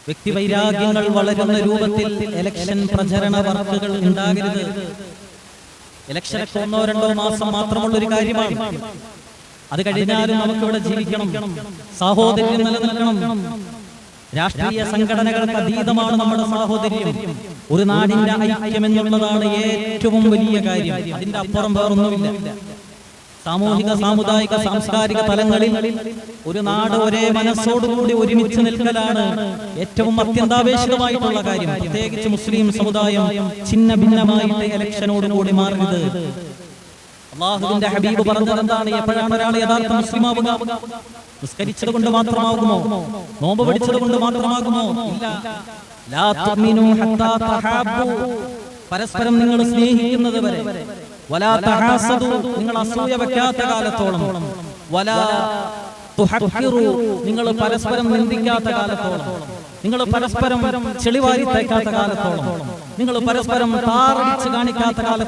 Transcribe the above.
വ്യക്തിവൈരാഗ്യങ്ങൾ വളരുന്ന രൂപത്തിൽ ഇലക്ഷൻ പ്രചരണ വർക്കുകൾ ഉണ്ടാകരുത്. ഇലക്ഷനൊക്കെ 1-2 മാസം മാത്രമുള്ള ഒരു കാര്യമാണ്. അത് കഴിഞ്ഞാലും നമുക്കിവിടെ ജീവിക്കണം, സാഹോദര്യം നിലനിൽക്കണം. രാഷ്ട്രീയ സംഘടനകൾക്ക് അതീതമാണ് നമ്മുടെ സാഹോദര്യം. ഒരു നാടിന്റെ ഐക്യം എന്നുള്ളതാണ് ഏറ്റവും വലിയ കാര്യം. അതിന്റെ അപ്പുറം വേറൊന്നുമില്ല. സാമൂഹിക, സാമുദായിക, സാംസ്കാരിക തലങ്ങളിൽ ഒരു നാട് ഒരേ മനസ്സോടുകൂടി ഒരുമിച്ച് നിൽക്കലാണ് ഏറ്റവും അത്യന്താപേക്ഷിതമായിട്ടുള്ള കാര്യം. പ്രത്യേകിച്ച് മുസ്ലിം സമുദായം ഛിന്ന ഭിന്നമായിട്ട് ഇലക്ഷനോടുകൂടി മാറരുത്. അല്ലാഹുവിന്റെ ഹബീബ് പറഞ്ഞത് എന്താണ്? എപ്പോഴാണ് ഒരാൾ യഥാർത്ഥ മുസ്ലിം ആവുക? നിസ്കരിച്ചത് കൊണ്ട് മാത്രമാകുമോ? നോമ്പ് പിടിച്ചത് കൊണ്ട് മാത്രമാകുമോ? ഇല്ല. ലാ തുഅ്മിനൂ ഹത്താ തഹാബ്ബു, പരസ്പരം നിങ്ങൾ സ്നേഹിക്കുന്നത് വരെ. വലാ തഹാസദു, നിങ്ങൾ അസൂയ വെക്കാത്ത കാലത്തോളം. വലാ തുഹഖിറു, നിങ്ങൾ പരസ്പരം നിന്ദിക്കാത്ത കാലത്തോളം. നിങ്ങൾ പരസ്പരം ചെളിവാരി തേക്കാത്ത കാലത്തോളം. നിങ്ങൾ പരസ്പരം താറടിച്ച് കാണിക്കാത്ത കാലത്തോളം.